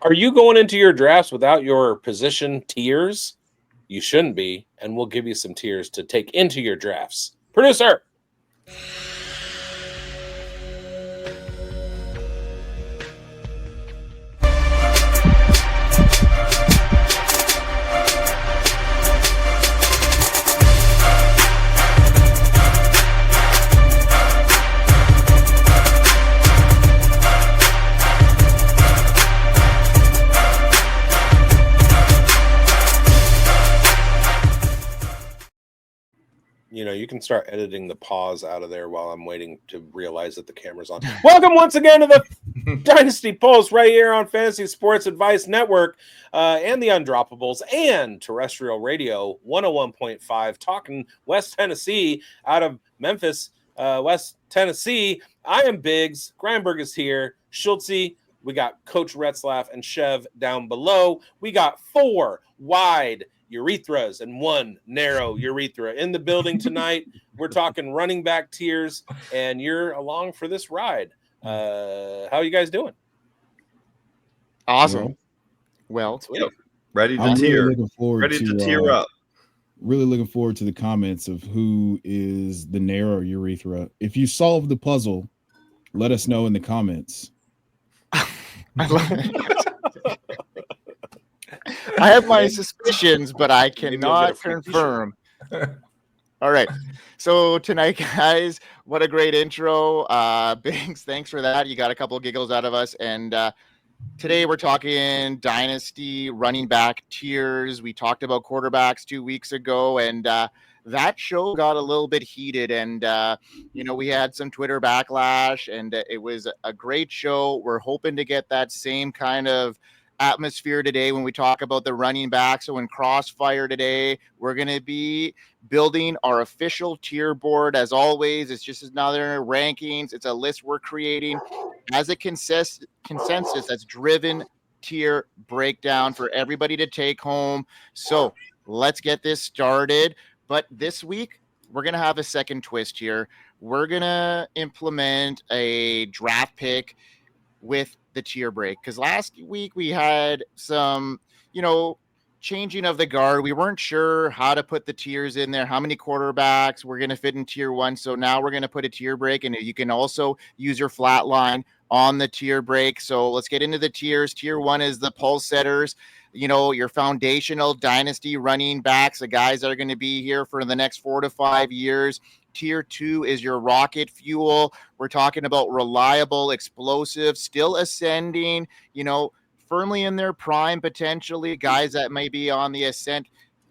Are you going into your drafts without your position tiers? You shouldn't be, and we'll give you some tiers to take into your drafts. Producer! You know, you can start editing the pause out of there while I'm waiting to realize that the camera's on. Welcome once again to the Dynasty Pulse right here on Fantasy Sports Advice Network and the Undroppables and Terrestrial Radio 101.5, talking West Tennessee out of Memphis, West Tennessee. I am Biggs. Grindberg is here. Schultze. We got Coach Retzlaff and Chev down below. We got 4 wide urethras and 1 narrow urethra in the building tonight. We're talking running back tiers, and you're along for this ride. How are you guys doing? Awesome. Well, ready to tier. Really looking forward ready to tier up. Really looking forward to the comments of who is the narrow urethra. If you solve the puzzle, let us know in the comments. I have my suspicions, but I cannot confirm. All right. So tonight, guys, what a great intro. Biggs, thanks for that. You got a couple of giggles out of us. And today we're talking Dynasty running back tiers. We talked about quarterbacks 2 weeks ago, and that show got a little bit heated. And, we had some Twitter backlash, and it was a great show. We're hoping to get that same kind of atmosphere today when we talk about the running back. So in Crossfire today, we're going to be building our official tier board. As always, it's just another rankings. It's a list we're creating as a consensus that's driven tier breakdown for everybody to take home. So let's get this started. But this week, we're going to have a second twist here. We're going to implement a draft pick with the tier break, because last week we had some, changing of the guard. We weren't sure how to put the tiers in there, how many quarterbacks we're going to fit in tier 1. So now we're going to put a tier break, and you can also use your flat line on the tier break. So let's get into the tiers. Tier 1 is the pulse setters, your foundational dynasty running backs, the guys that are going to be here for the next 4 to 5 years. Tier 2 is your rocket fuel. We're talking about reliable, explosive, still ascending, firmly in their prime, potentially guys that may be on the ascent,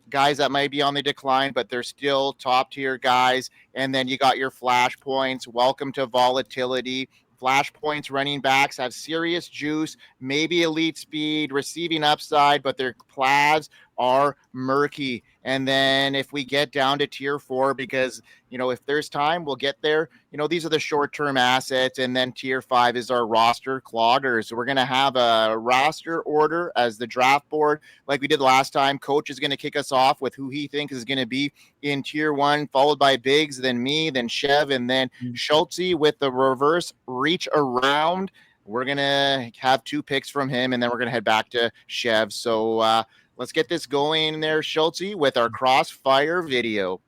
guys that might be on the decline, but they're still top tier guys. And then you got your flashpoints. Welcome to volatility. Flashpoints running backs have serious juice, maybe elite speed, receiving upside, but their plats are murky. And then if we get down to tier 4, because, if there's time, we'll get there. These are the short-term assets. And then tier 5 is our roster cloggers. So we're going to have a roster order as the draft board like we did last time. Coach is going to kick us off with who he thinks is going to be in tier 1, followed by Biggs, then me, then Chev, and then Schultze with the reverse reach around. We're going to have 2 picks from him, and then we're going to head back to Chev. So let's get this going there, Schultze, with our Crossfire video.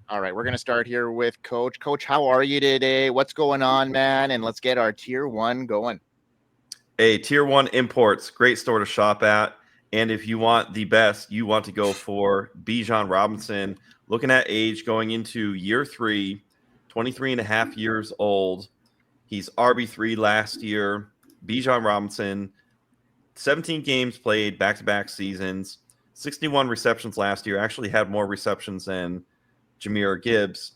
All right, we're going to start here with Coach. Coach, how are you today? What's going on, man? And let's get our tier 1 going. Hey, tier 1 imports, great store to shop at. And if you want the best, you want to go for Bijan Robinson. Looking at age going into year 3, 23 and a half years old. He's RB3 last year. Bijan Robinson, 17 games played, back-to-back seasons, 61 receptions last year. Actually had more receptions than Jahmyr Gibbs.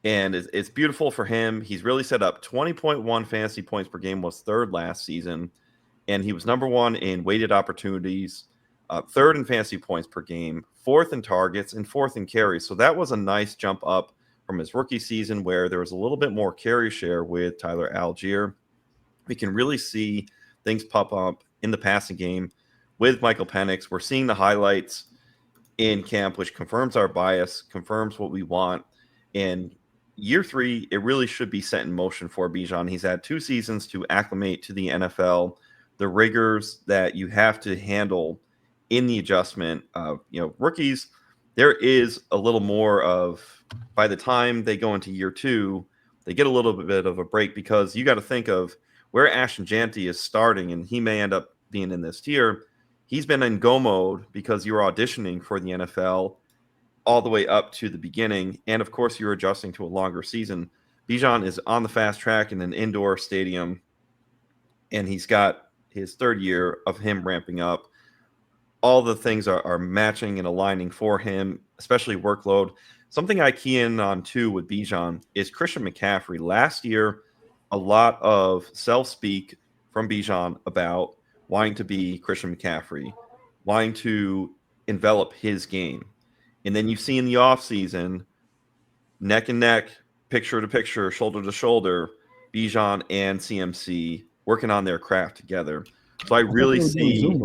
And it's beautiful for him. He's really set up 20.1 fantasy points per game, was 3rd last season. And he was number 1 in weighted opportunities, 3rd in fantasy points per game, 4th in targets, and 4th in carries. So that was a nice jump up from his rookie season, where there was a little bit more carry share with Tyler Algier. We can really see things pop up in the passing game with Michael Penix. We're seeing the highlights in camp, which confirms our bias, confirms what we want. And year 3, it really should be set in motion for Bijan. He's had 2 seasons to acclimate to the NFL, the rigors that you have to handle in the adjustment. Rookies, there is a little more of, by the time they go into year 2, they get a little bit of a break, because you got to think of where Ashton Jeanty is starting, and he may end up being in this tier. He's been in go mode because you're auditioning for the NFL all the way up to the beginning. And of course, you're adjusting to a longer season. Bijan is on the fast track in an indoor stadium, and he's got his 3rd year of him ramping up. All the things are matching and aligning for him, especially workload. Something I key in on too with Bijan is Christian McCaffrey. Last year, a lot of self-speak from Bijan about wanting to be Christian McCaffrey, wanting to envelop his game. And then you see in the offseason, neck and neck, picture to picture, shoulder to shoulder, Bijan and CMC working on their craft together. So I really see,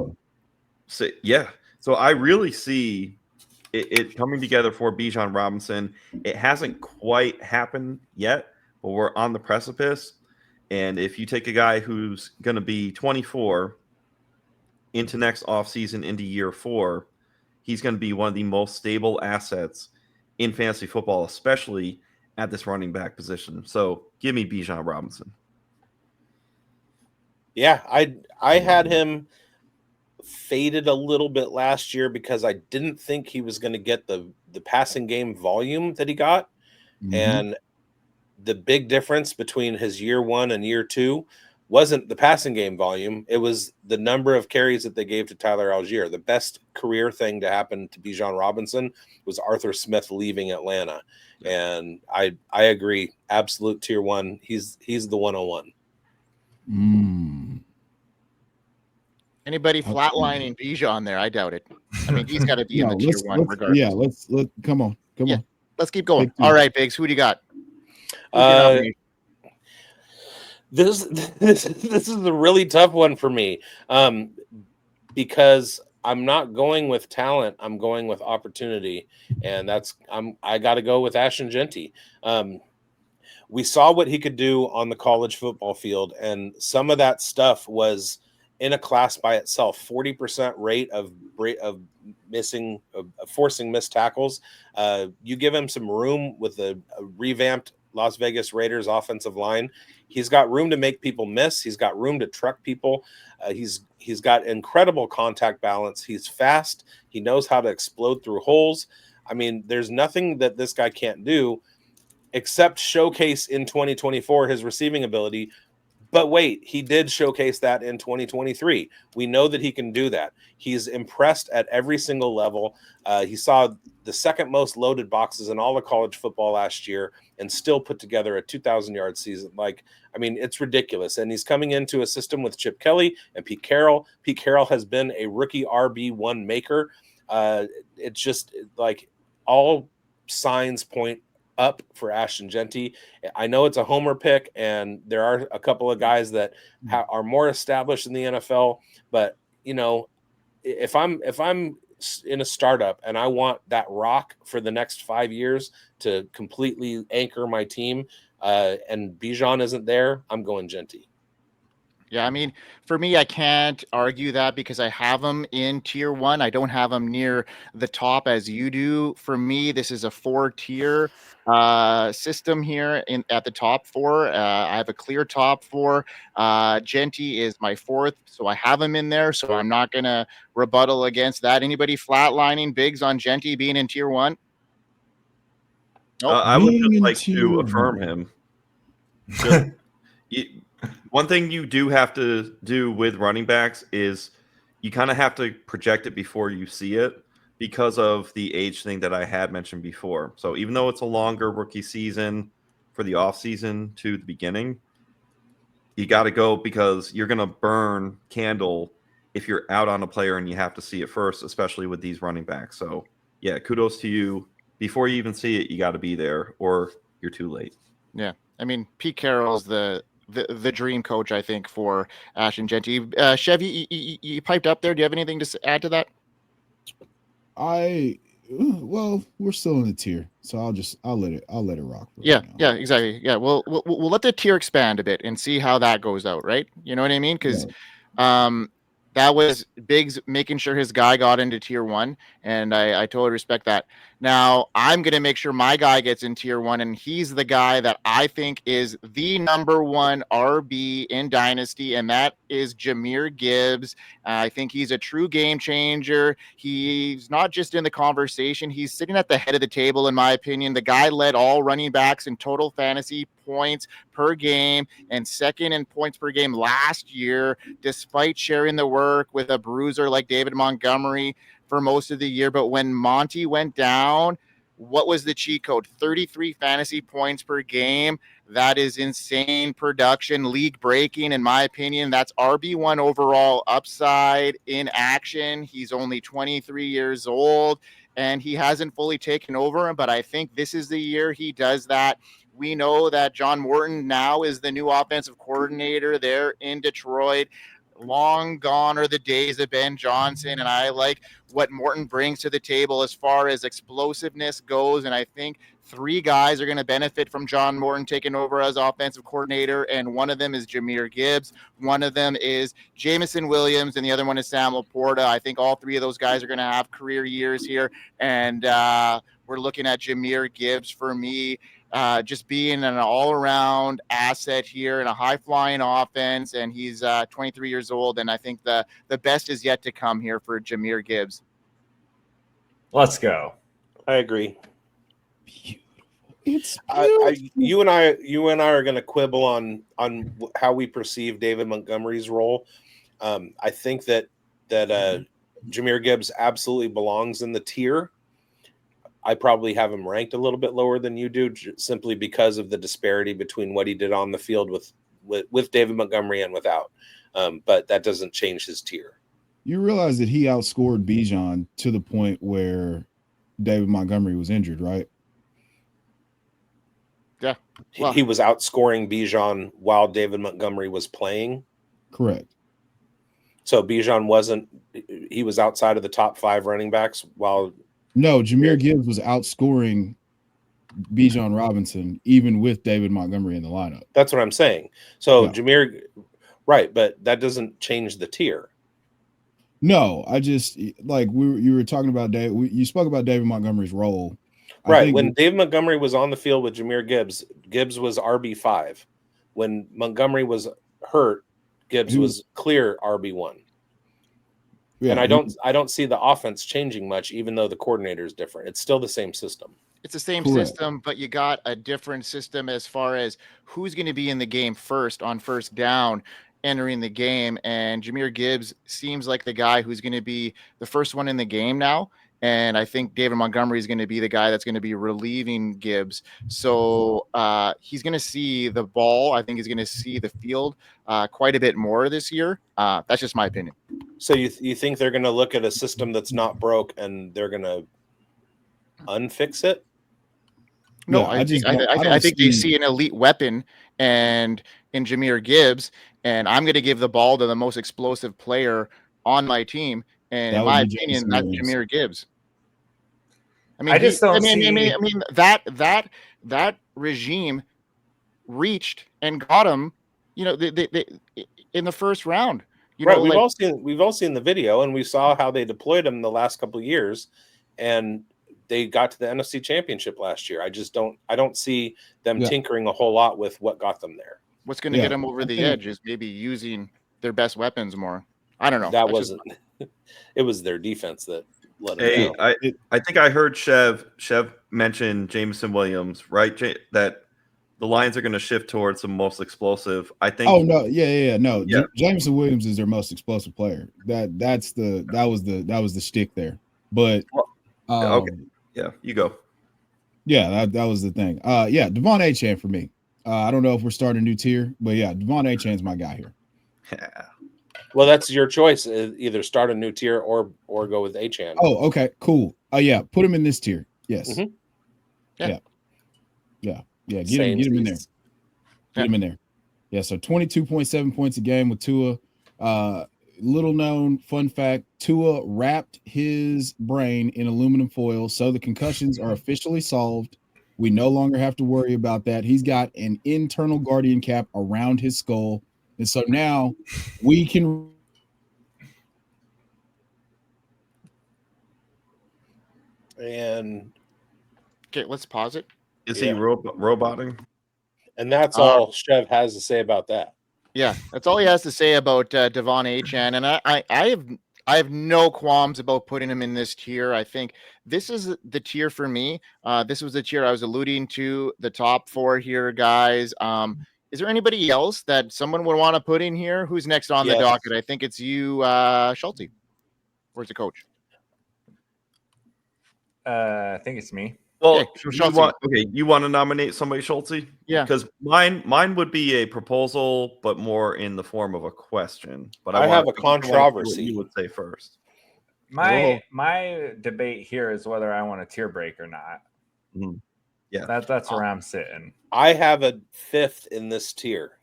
so I really see it coming together for Bijan Robinson. It hasn't quite happened yet, but we're on the precipice. And if you take a guy who's going to be 24 into next offseason, into year 4, he's going to be one of the most stable assets in fantasy football, especially at this running back position. So give me Bijan Robinson. Yeah, I had him faded a little bit last year because I didn't think he was going to get the passing game volume that he got. Mm-hmm. And the big difference between his year 1 and year 2 wasn't the passing game volume. It was the number of carries that they gave to Tyler Algier. The best career thing to happen to Bijan Robinson was Arthur Smith leaving Atlanta. And I agree. Absolute tier 1. He's the 101. Anybody flatlining Bijan there? I doubt it. I mean, he's got to be in the tier 1 regardless. Yeah, let's come on. Let's keep going. All right, Biggs, who do you got? This is a really tough one for me, because I'm not going with talent. I'm going with opportunity, and I got to go with Ashton Jeanty. We saw what he could do on the college football field, and some of that stuff was in a class by itself. 40% rate of forcing missed tackles. You give him some room with a revamped Las Vegas Raiders offensive line. He's got room to make people miss. He's got room to truck people. He's got incredible contact balance. He's fast. He knows how to explode through holes. I mean, there's nothing that this guy can't do except showcase in 2024 his receiving ability. But wait, he did showcase that in 2023. We know that he can do that. He's impressed at every single level. He saw the second most loaded boxes in all of college football last year and still put together a 2,000-yard season. It's ridiculous. And he's coming into a system with Chip Kelly and Pete Carroll. Pete Carroll has been a rookie RB1 maker. It's just like all signs point up for Ashton Jeanty. I know it's a homer pick, and there are a couple of guys that are more established in the NFL. But if I'm in a startup and I want that rock for the next 5 years to completely anchor my team, and Bijan isn't there, I'm going Jeanty. Yeah, I mean, for me, I can't argue that because I have him in tier 1. I don't have him near the top as you do. For me, this is a 4-tier system here at the top 4. I have a clear top 4. Jeanty is my 4th, so I have him in there. So I'm not going to rebuttal against that. Anybody flatlining Biggs on Jeanty being in tier 1? Nope. I would just like to affirm him. One thing you do have to do with running backs is you kind of have to project it before you see it because of the age thing that I had mentioned before. So even though it's a longer rookie season for the offseason to the beginning, you got to go because you're going to burn candle if you're out on a player and you have to see it first, especially with these running backs. So, yeah, kudos to you. Before you even see it, you got to be there or you're too late. Yeah. I mean, Pete Carroll's the the dream coach, I think, for Ashton Jeanty. Chev, you piped up there. Do you have anything to add to that? Well, we're still in the tier, so I'll let it rock. Yeah, exactly. Yeah, we'll let the tier expand a bit and see how that goes out, right? You know what I mean? Because that was Biggs making sure his guy got into tier 1, and I totally respect that. Now I'm gonna make sure my guy gets in tier 1, and he's the guy that I think is the number 1 RB in Dynasty, and that is Jahmyr Gibbs. I think he's a true game changer. He's not just in the conversation; he's sitting at the head of the table, in my opinion. The guy led all running backs in total fantasy points per game and second in points per game last year, despite sharing the work with a bruiser like David Montgomery for most of the year. But when Monty went down, what was the cheat code? 33 fantasy points per game. That is insane production, league breaking, in my opinion. That's RB1 overall upside in action. He's only 23 years old and he hasn't fully taken over, but I think this is the year he does that. We know that John Morton now is the new offensive coordinator there in Detroit. Long gone are the days of Ben Johnson, and I like what Morton brings to the table as far as explosiveness goes, and I think 3 guys are going to benefit from John Morton taking over as offensive coordinator, and one of them is Jahmyr Gibbs, one of them is Jameson Williams, and the other one is Sam Laporta. I think all 3 of those guys are going to have career years here, and we're looking at Jahmyr Gibbs for me. Just being an all-around asset here in a high-flying offense, and he's 23 years old, and I think the best is yet to come here for Jahmyr Gibbs. Let's go. I agree. It's you and I are going to quibble on how we perceive David Montgomery's role. I think that Jahmyr Gibbs absolutely belongs in the tier. I probably have him ranked a little bit lower than you do, simply because of the disparity between what he did on the field with David Montgomery and without. But that doesn't change his tier. You realize that he outscored Bijan to the point where David Montgomery was injured, right? Yeah. Well, he was outscoring Bijan while David Montgomery was playing. Correct. So Bijan he was outside of the top 5 running backs while. No, Jahmyr Gibbs was outscoring Bijan Robinson even with David Montgomery in the lineup. That's what I'm saying. So Yeah. Jahmyr, right, but that doesn't change the tier. No, I just like you were talking about you spoke about David Montgomery's role. Right. When David Montgomery was on the field with Jahmyr Gibbs, Gibbs was RB5. When Montgomery was hurt, Gibbs was clear RB1. Yeah, and I don't see the offense changing much, even though the coordinator is different. It's still the same system. It's the same system, but you got a different system as far as who's going to be in the game first on first down entering the game. And Jahmyr Gibbs seems like the guy who's going to be the first one in the game now. And I think David Montgomery is going to be the guy that's going to be relieving Gibbs. So he's going to see the ball. I think he's going to see the field quite a bit more this year. That's just my opinion. So you think they're going to look at a system that's not broke and they're going to unfix it? No, I think they see an elite weapon and in Jahmyr Gibbs, and I'm going to give the ball to the most explosive player on my team. And in my opinion, that's Jahmyr Gibbs. I mean, that regime reached and got him, they in the first round. Right. We've all seen the video, and we saw how they deployed him the last couple of years, and they got to the NFC Championship last year. I don't see them tinkering a whole lot with what got them there. What's going to get them over the edge is maybe using their best weapons more. I don't know. That wasn't. It was their defense that let them down. I think I heard Chev mention Jameson Williams, right? That the Lions are going to shift towards the most explosive. I think. Oh no, no. Yeah. Jameson Williams is their most explosive player. That was the shtick there. But okay, yeah, you go. Yeah, that was the thing. Devon Achane for me. I don't know if we're starting a new tier, but yeah, Devon Achane's my guy here. Yeah. Well, that's your choice. Either start a new tier or go with Achane. Oh, okay, cool. Put him in this tier. Yes. Mm-hmm. Yeah. Get him in there. Get him in there. Yeah, so 22.7 points a game with Tua. Little known fun fact, Tua wrapped his brain in aluminum foil, so the concussions are officially solved. We no longer have to worry about that. He's got an internal guardian cap around his skull. And so now we can. And Okay, let's pause it. Is he roboting? And that's all Chev has to say about that. Yeah, that's all he has to say about Devon Achane. And I have no qualms about putting him in this tier. I think this is the tier for me. This was the tier I was alluding to, the top 4 here, guys. Is there anybody else that someone would want to put in here? Who's next on the docket? I think it's you, Schulte. Where's the coach? I think it's me. Well, okay, you want to nominate somebody, Schulte? Yeah. Because mine would be a proposal, but more in the form of a question. But I have a controversy. You would say first. My debate here is whether I want a tier break or not. Mm-hmm. Yeah, that's where I'm sitting. I have a 5th in this tier.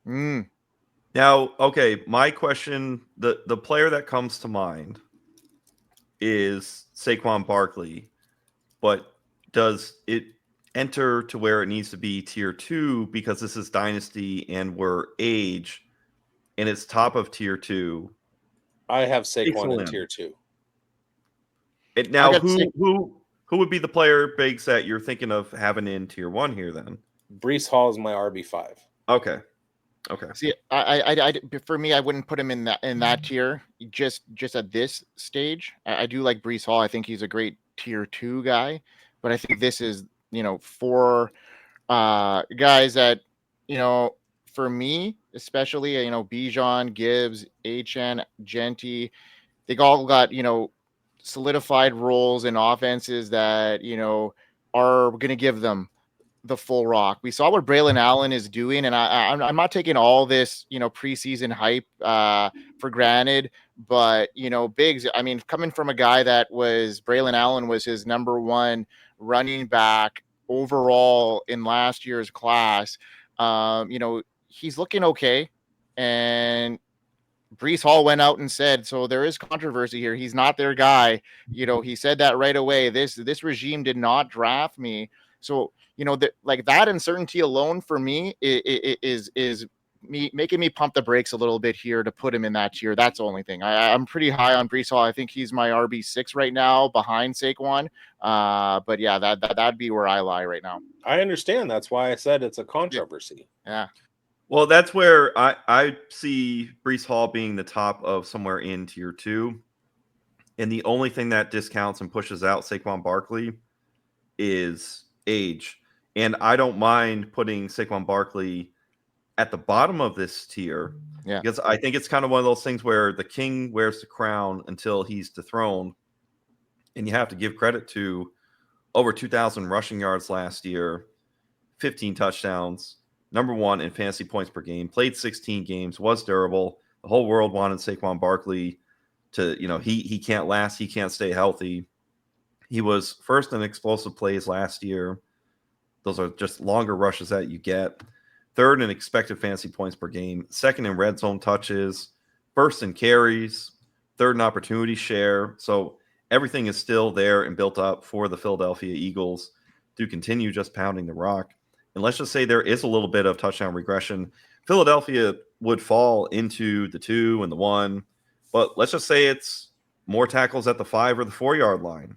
Now, okay, my question: the player that comes to mind is Saquon Barkley, but does it enter to where it needs to be tier 2 because this is Dynasty and we're age and it's top of tier 2? I have Saquon in tier 2. Now, who would be the player, Biggs, that you're thinking of having in tier 1 here then? Breece Hall is my RB5. Okay. See, I for me, I wouldn't put him in that tier just at this stage. I do like Breece Hall. I think he's a great tier 2 guy, but I think this is, for guys that, for me, especially, Bijan, Gibbs, Achane, Jeanty, they all got, solidified roles in offenses that, are going to give them the full rock. We saw what Braylon Allen is doing, and I'm not taking all this, preseason hype for granted, but, Biggs, I mean, coming from a guy that was Braylon Allen was his number 1 running back overall in last year's class, he's looking okay. And Breece Hall went out and said, so there is controversy here. He's not their guy. He said that right away. This regime did not draft me. So, that uncertainty alone for me is me making me pump the brakes a little bit here to put him in that tier. That's the only thing. I'm pretty high on Breece Hall. I think he's my RB6 right now behind Saquon. But yeah, that'd be where I lie right now. I understand. That's why I said it's a controversy. Yeah. Well, that's where I see Breece Hall being the top of somewhere in tier 2. And the only thing that discounts and pushes out Saquon Barkley is age. And I don't mind putting Saquon Barkley at the bottom of this tier. Yeah. Because I think it's kind of one of those things where the king wears the crown until he's dethroned. And you have to give credit to over 2,000 rushing yards last year, 15 touchdowns, number 1 in fantasy points per game, played 16 games, was durable. The whole world wanted Saquon Barkley to, he can't last, he can't stay healthy. He was first in explosive plays last year. Those are just longer rushes that you get. Third in expected fantasy points per game. Second in red zone touches. First in carries. Third in opportunity share. So everything is still there and built up for the Philadelphia Eagles to continue just pounding the rock. And let's just say there is a little bit of touchdown regression. Philadelphia would fall into the 2 and the 1. But let's just say it's more tackles at the 5 or the 4-yard line.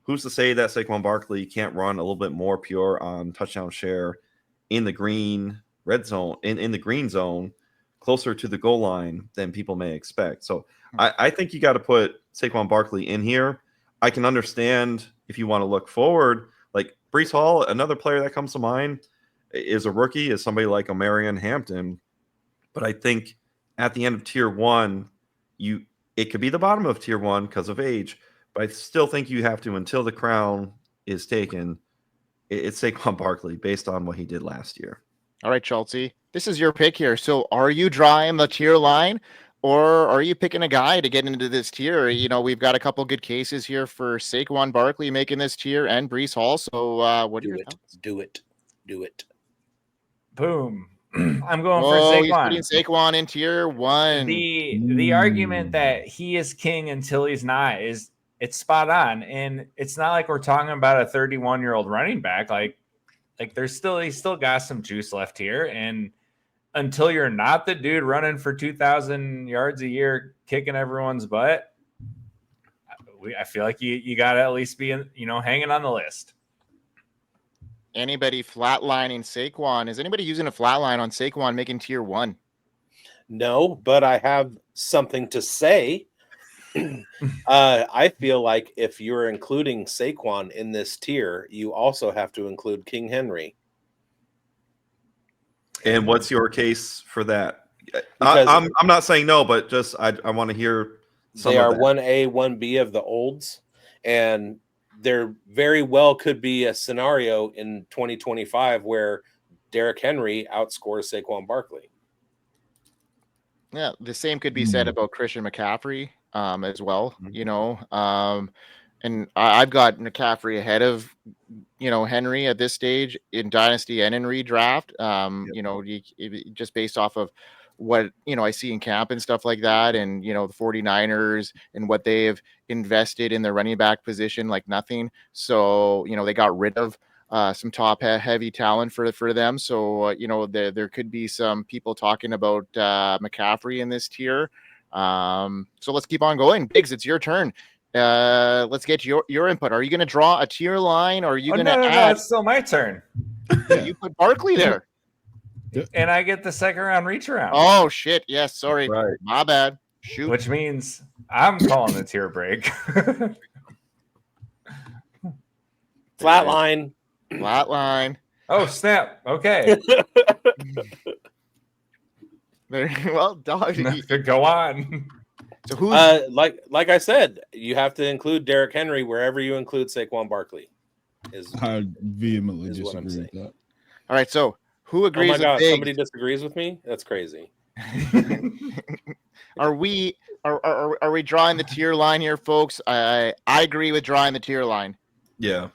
Who's to say that Saquon Barkley can't run a little bit more pure on touchdown share in the green red zone, in the green zone, closer to the goal line than people may expect? So I think you got to put Saquon Barkley in here. I can understand if you want to look forward, like Breece Hall, another player that comes to mind is a rookie, is somebody like Omarion Hampton. But I think at the end of tier 1, it could be the bottom of tier 1 because of age. But I still think you have to, until the crown is taken, it's Saquon Barkley based on what he did last year. All right, Chelsea, this is your pick here. So are you drawing the tier line, or are you picking a guy to get into this tier? We've got a couple good cases here for Saquon Barkley making this tier and Breece Hall. So what are your thoughts? Do it. Boom. I'm going for He's Saquon. putting Saquon in tier 1. The argument that he is king until he's not it's spot on, and it's not like we're talking about a 31-year-old running back. Like he's still got some juice left here, and until you're not the dude running for 2,000 yards a year, kicking everyone's butt, I feel like you got to at least be hanging on the list. Anybody flatlining Saquon? Is anybody using a flatline on Saquon making tier 1? No, but I have something to say. I feel like if you're including Saquon in this tier, you also have to include King Henry. And what's your case for that? I'm not saying no, but just I want to hear. They are 1A, 1B of the olds, and there very well could be a scenario in 2025 where Derrick Henry outscores Saquon Barkley. Yeah, the same could be said about Christian McCaffrey as well, and I've got McCaffrey ahead of, Henry at this stage in Dynasty and in redraft, just based off of what, I see in camp and stuff like that. And, the 49ers and what they've invested in their running back position, like nothing. So, they got rid of some top heavy talent for them. So, there could be some people talking about McCaffrey in this tier. So let's keep on going. Biggs, it's your turn. Let's get your input. Are you going to draw a tier line, or are you going to add? No, it's still my turn. You put Barkley there. And I get the second round reach around. Oh, shit. Yes, sorry. Right. My bad. Shoot. Which means I'm calling the tier break. Flatline. Oh, snap. Okay. Well, dog. Go on. So who's like I said, you have to include Derrick Henry wherever you include Saquon Barkley. I vehemently disagree with that. All right, so who agrees? Oh my God, with somebody disagrees with me? That's crazy. Are we drawing the tier line here, folks? I agree with drawing the tier line. Yeah.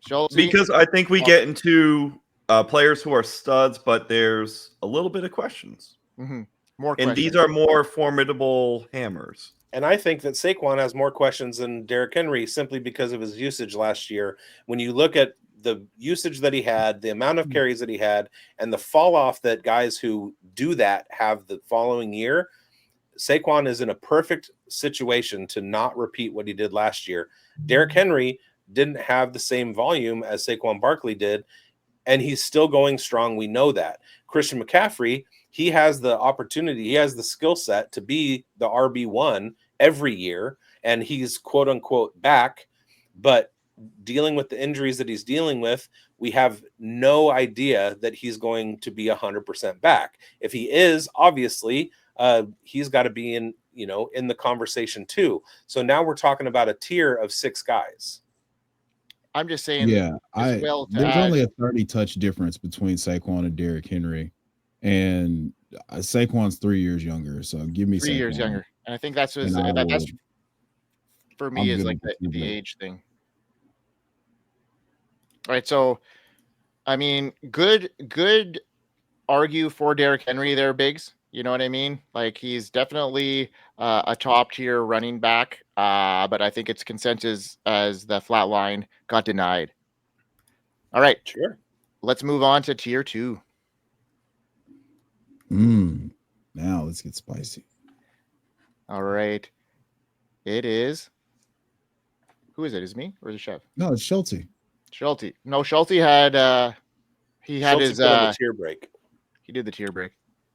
Schultz? Because I think we get into players who are studs, but there's a little bit of questions. Mm-hmm. More and questions. These are more formidable hammers. And I think that Saquon has more questions than Derrick Henry simply because of his usage last year. When you look at the usage that he had, the amount of carries that he had, and the fall off that guys who do that have the following year, Saquon is in a perfect situation to not repeat what he did last year. Derrick Henry didn't have the same volume as Saquon Barkley did, and he's still going strong. We know that. Christian McCaffrey, he has the opportunity, he has the skill set to be the RB1 every year, and he's quote unquote back, but dealing with the injuries that he's dealing with, we have no idea that he's going to be 100% back. If he is, obviously, he's got to be in the conversation too. So now we're talking about a tier of 6 guys. I'm just saying. Yeah, there's only a 30 touch difference between Saquon and Derrick Henry, and Saquon's 3 years younger. So give me 3 years younger, and I think that's for me is like the age thing. All right, so I mean, good argue for Derrick Henry there, Biggs. You know what I mean? Like, he's definitely a top tier running back, but I think it's consensus as the flat line got denied. All right, sure. Let's move on to tier 2. Now let's get spicy. All right, it is. Who is it? Is it me or is it Chef? No, it's Schultz. No, Schultz had he had Schultz his tier break. He did the tier break.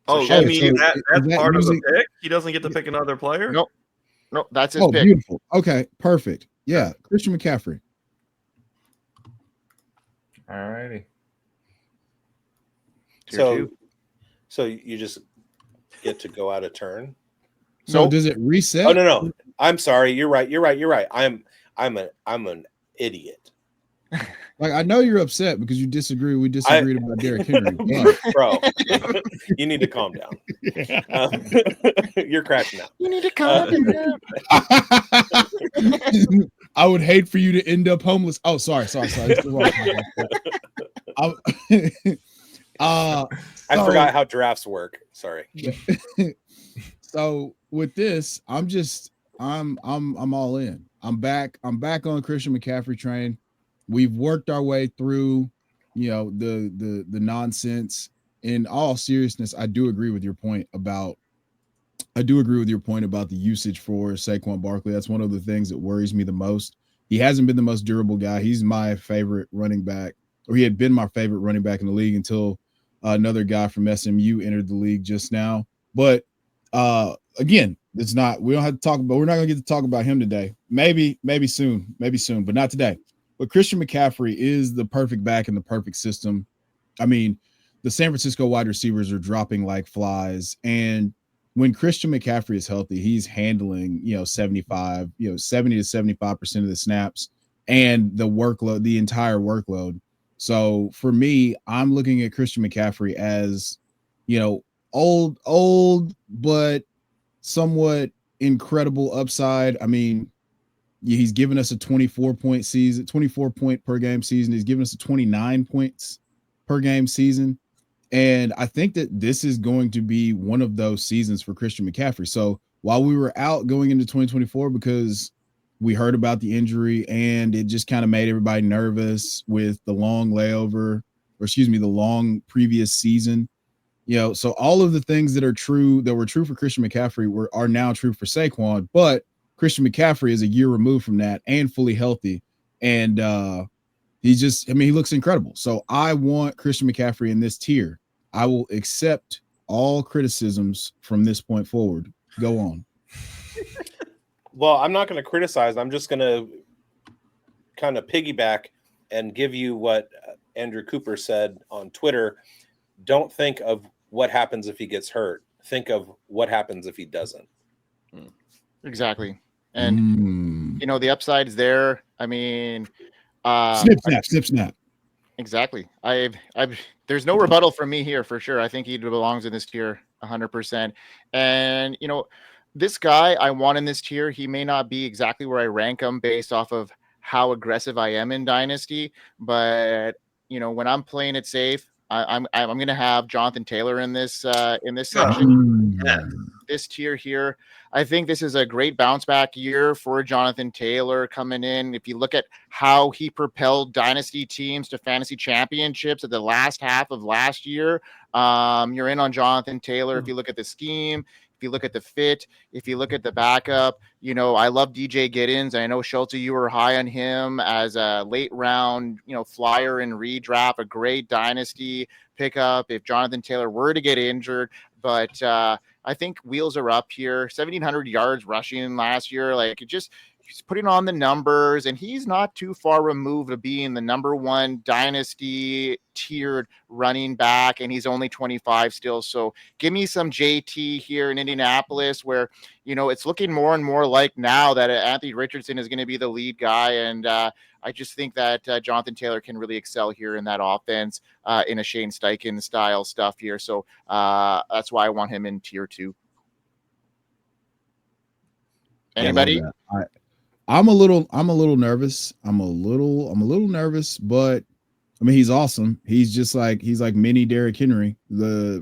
So that's part of the pick? He doesn't get to pick another player? Nope, that's his pick. Beautiful. Okay, perfect. Yeah, Christian McCaffrey. All righty. So you just get to go out of turn. So does it reset? Oh no. I'm sorry. You're right. I'm an idiot. Like, I know you're upset because we disagreed about Derrick Henry. Bro, you need to calm down. You're crashing out. You need to calm down. I would hate for you to end up homeless. Oh, sorry. I forgot how drafts work. Sorry. So with this, I'm all in. I'm back on Christian McCaffrey train. We've worked our way through, the nonsense. In all seriousness, I do agree with your point about the usage for Saquon Barkley. That's one of the things that worries me the most. He hasn't been the most durable guy. He's my favorite running back, or he had been my favorite running back in the league until another guy from SMU entered the league just now. But again, we're not going to get to talk about him today. Maybe soon, but not today. But Christian McCaffrey is the perfect back in the perfect system. I mean, the San Francisco wide receivers are dropping like flies, and when Christian McCaffrey is healthy, he's handling, 70 to 75% of the snaps and the entire workload. So for me, I'm looking at Christian McCaffrey as, old, but somewhat incredible upside. I mean, he's given us a 24 point per game season. He's given us a 29 points per game season. And I think that this is going to be one of those seasons for Christian McCaffrey. So while we were out going into 2024 because we heard about the injury and it just kind of made everybody nervous with the long the long previous season, so all of the things that were true for Christian McCaffrey are now true for Saquon, but Christian McCaffrey is a year removed from that and fully healthy. And he looks incredible. So I want Christian McCaffrey in this tier. I will accept all criticisms from this point forward. Go on. Well, I'm not going to criticize. I'm just going to kind of piggyback and give you what Andrew Cooper said on Twitter. Don't think of what happens if he gets hurt. Think of what happens if he doesn't. Exactly. And, the upside's there. I mean, snip, snap. Exactly. There's no rebuttal from me here for sure. I think he belongs in this tier 100%. And, this guy I want in this tier, he may not be exactly where I rank him based off of how aggressive I am in Dynasty. But, when I'm playing it safe, I'm going to have Jonathan Taylor in this section. This tier here. I think this is a great bounce back year for Jonathan Taylor coming in. If you look at how he propelled dynasty teams to fantasy championships at the last half of last year, you're in on Jonathan Taylor. If you look at the scheme, if you look at the fit, if you look at the backup, I love DJ Giddens. I know Schulte, you were high on him as a late round, flyer and redraft, a great dynasty pickup if Jonathan Taylor were to get injured. But I think wheels are up here. 1,700 yards rushing last year. He's putting on the numbers, and he's not too far removed of being the number one dynasty tiered running back, and he's only 25 still. So give me some JT here in Indianapolis where, it's looking more and more like now that Anthony Richardson is going to be the lead guy. And I just think that Jonathan Taylor can really excel here in that offense in a Shane Steichen style stuff here. So that's why I want him in tier 2. Anybody? I'm a little nervous. I'm a little nervous, but I mean, he's awesome. He's like mini Derrick Henry.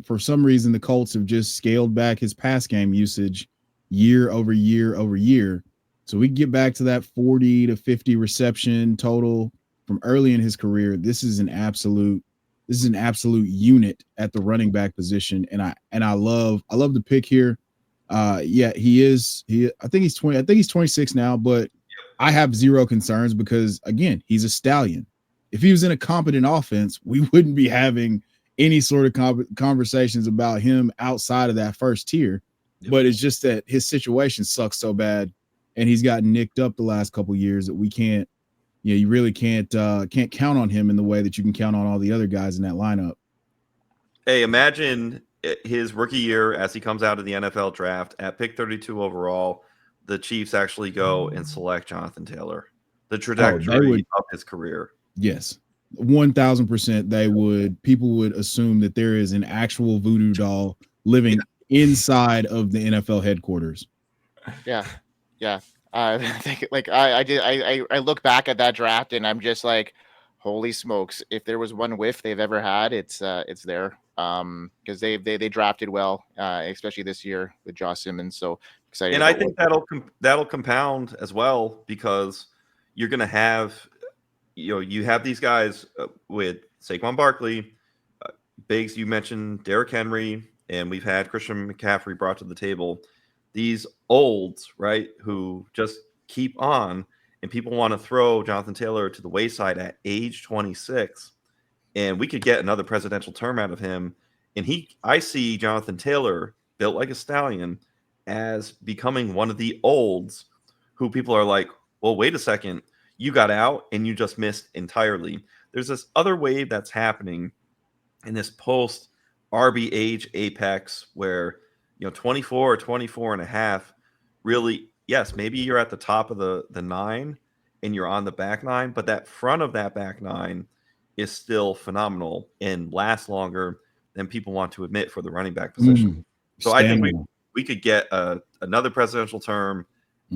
For some reason, the Colts have just scaled back his pass game usage year over year over year. So we get back to that 40 to 50 reception total from early in his career. This is an absolute unit at the running back position. And I love the pick here. He is. I think he's 20. I think he's 26 now, but I have zero concerns because again, he's a stallion. If he was in a competent offense, we wouldn't be having any sort of conversations about him outside of that first tier. Yep. But it's just that his situation sucks so bad, and he's gotten nicked up the last couple of years that we can't. You really can't count on him in the way that you can count on all the other guys in that lineup. Hey, imagine his rookie year as he comes out of the NFL draft at pick 32 overall. The Chiefs actually go and select Jonathan Taylor. The trajectory of his career. Yes, 1,000% they would. People would assume that there is an actual voodoo doll living inside of the NFL headquarters. Yeah. I think I look back at that draft and I'm just like, holy smokes! If there was one whiff they've ever had, it's there. Because they drafted well, especially this year with Josh Simmons. So excited. And I think that'll compound as well, because you're going to have, you have these guys with Saquon Barkley, Biggs. You mentioned Derrick Henry, and we've had Christian McCaffrey brought to the table. These olds, right, who just keep on, and people want to throw Jonathan Taylor to the wayside at age 26, and we could get another presidential term out of him. And I see Jonathan Taylor, built like a stallion, as becoming one of the olds who people are like, well, wait a second, you got out and you just missed entirely. There's this other wave that's happening in this post RB age apex where, 24 or 24 and a half, really, yes, maybe you're at the top of the 9 and you're on the back 9, but that front of that back 9 is still phenomenal and lasts longer than people want to admit for the running back position. So I think we could get another presidential term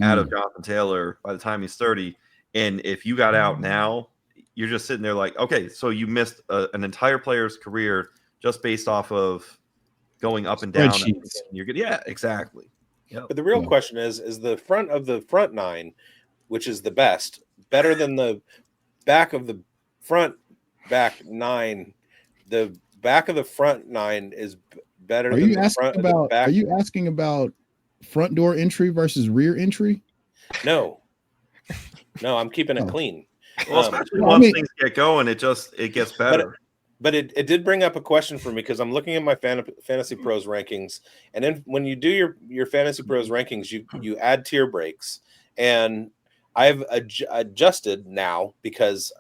out of Jonathan Taylor by the time he's 30. And if you got out now, you're just sitting there like, okay, so you missed an entire player's career just based off of going up and down. You're good. Yeah, exactly. Yep. But the real question is the front of the front 9, which is the best, better than the back of the front back 9? The back of the front 9 is better than the front of the back. Are you asking about front door entry versus rear entry? No, I'm keeping it clean. Well, especially once things get going, it gets better. But it did bring up a question for me, because I'm looking at my Fantasy Pros rankings, and then when you do your Fantasy Pros rankings, you add tier breaks, and I've adjusted now because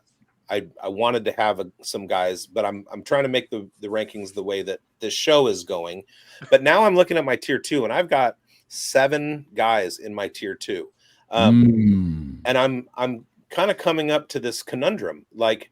I wanted to have some guys, but I'm trying to make the rankings the way that this show is going. But now I'm looking at my tier 2, and I've got 7 guys in my tier 2, and I'm kind of coming up to this conundrum. Like,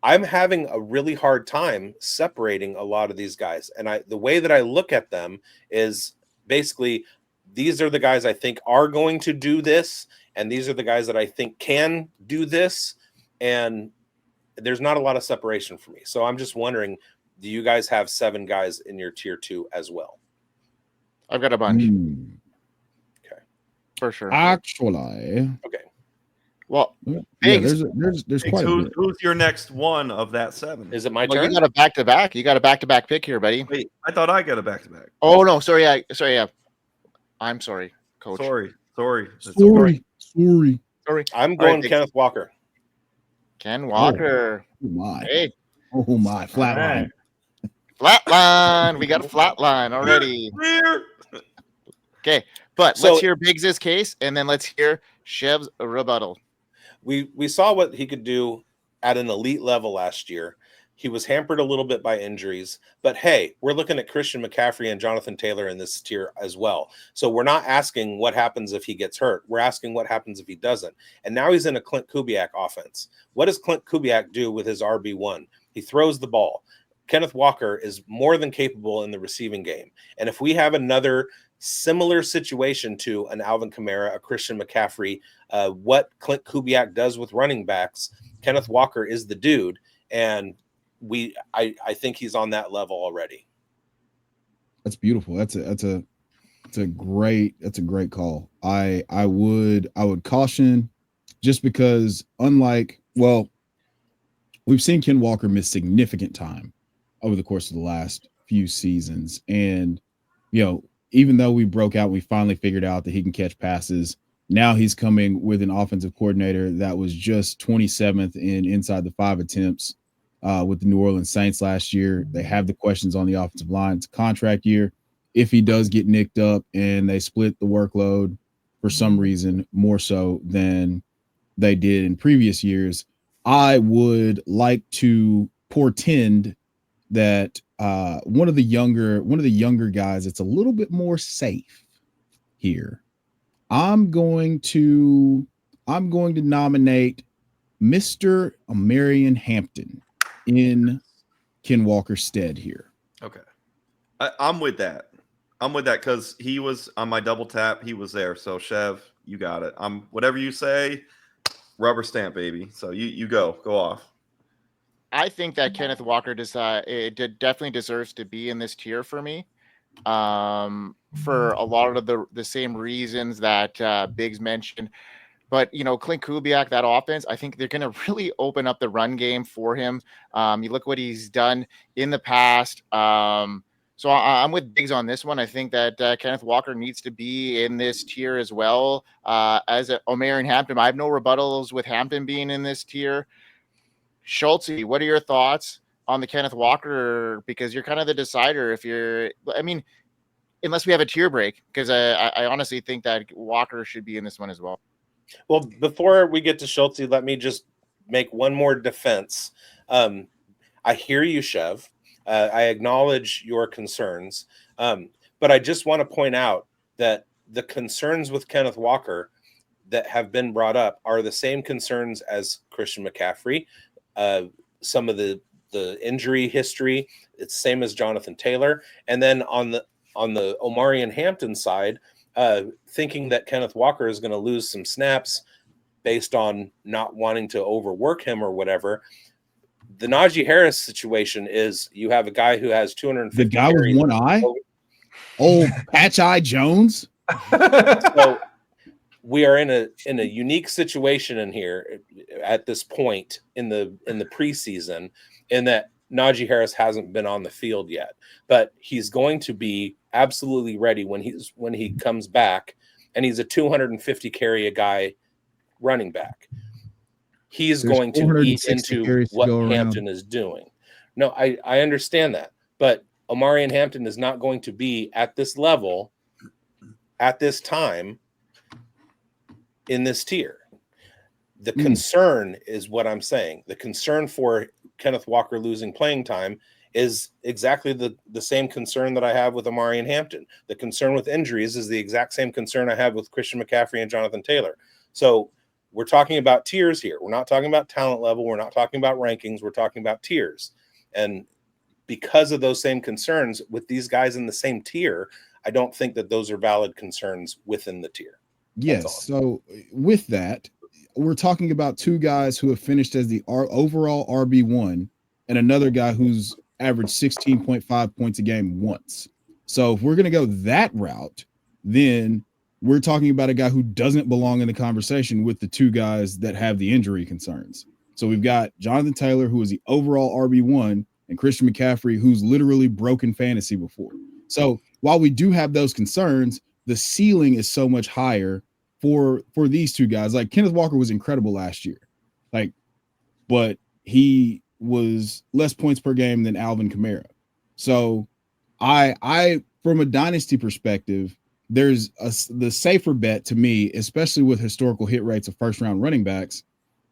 I'm having a really hard time separating a lot of these guys, and the way that I look at them is basically, these are the guys I think are going to do this, and these are the guys that I think can do this. And there's not a lot of separation for me. So I'm just wondering, do you guys have 7 guys in your tier 2 as well? I've got a bunch. Okay. For sure. Actually. Okay. Well, there's quite a bit. Who's your next one of that 7? Is it my turn? You got a back-to-back. You got a back-to-back pick here, buddy. Wait, I thought I got a back-to-back. Oh, no. Sorry. Yeah. I'm sorry, Coach. Sorry. I'm going Kenneth Walker. Ken Walker. Oh my. Hey. Oh my. Flatline. Flatline. We got a flatline already. Okay. But let's hear Biggs' case, and then let's hear Chev's rebuttal. We saw what he could do at an elite level last year. He was hampered a little bit by injuries, but hey, we're looking at Christian McCaffrey and Jonathan Taylor in this tier as well. So we're not asking what happens if he gets hurt. We're asking what happens if he doesn't. And now he's in a Clint Kubiak offense. What does Clint Kubiak do with his RB1? He throws the ball. Kenneth Walker is more than capable in the receiving game. And if we have another similar situation to an Alvin Kamara, a Christian McCaffrey, what Clint Kubiak does with running backs, Kenneth Walker is the dude. And I think he's on that level already. That's beautiful. That's a great call. I would caution, just because we've seen Ken Walker miss significant time over the course of the last few seasons. And, even though we broke out, we finally figured out that he can catch passes. Now he's coming with an offensive coordinator that was just 27th in inside the 5 attempts with the New Orleans Saints last year. They have the questions on the offensive line. It's a contract year. If he does get nicked up and they split the workload for some reason more so than they did in previous years, I would like to portend that one of the younger guys, it's a little bit more safe here. I'm going to nominate Mr. Amarian Hampton in Ken Walker's stead here. Okay. I'm with that because he was on my double tap. He was there. So Chev, you got it. Whatever you say, rubber stamp, baby. So you go off. I think that Kenneth Walker definitely deserves to be in this tier for me. For a lot of the same reasons that Biggs mentioned. But, Clint Kubiak, that offense, I think they're going to really open up the run game for him. You look what he's done in the past. So I'm with Biggs on this one. I think that Kenneth Walker needs to be in this tier as well. As Omer and Hampton, I have no rebuttals with Hampton being in this tier. Schultze, what are your thoughts on the Kenneth Walker? Because you're kind of the decider unless we have a tier break, because I honestly think that Walker should be in this one as well. Well, before we get to Schultze, let me just make one more defense. I hear you, Chev. I acknowledge your concerns, but I just want to point out that the concerns with Kenneth Walker that have been brought up are the same concerns as Christian McCaffrey. Some of the injury history, it's the same as Jonathan Taylor. And then on the Omari and Hampton side, thinking that Kenneth Walker is going to lose some snaps based on not wanting to overwork him or whatever. The Najee Harris situation is you have a guy who has 250. The guy with one eye? Old Patch Eye Jones? So we are in a unique situation in here at this point in the preseason, in that Najee Harris hasn't been on the field yet, but he's going to be absolutely ready when he comes back, and he's a 250 carry a guy running back. He's going to eat into what Hampton is doing. No, I understand that, but Omari and Hampton is not going to be at this level at this time in this tier. The concern is what I'm saying. The concern for Kenneth Walker losing playing time is exactly the same concern that I have with Omari and Hampton. The concern with injuries is the exact same concern I have with Christian McCaffrey and Jonathan Taylor. So we're talking about tiers here. We're not talking about talent level. We're not talking about rankings. We're talking about tiers. And because of those same concerns with these guys in the same tier, I don't think that those are valid concerns within the tier. Yes. So with that, we're talking about two guys who have finished as the overall RB1 and another guy who's averaged 16.5 points a game once. So if we're going to go that route, then we're talking about a guy who doesn't belong in the conversation with the two guys that have the injury concerns. So we've got Jonathan Taylor, who is the overall RB1, and Christian McCaffrey, who's literally broken fantasy before. So while we do have those concerns, the ceiling is so much higher for these two guys. Like Kenneth Walker was incredible last year, but he was less points per game than Alvin Kamara. So I from a dynasty perspective, there's the safer bet to me, especially with historical hit rates of first round running backs.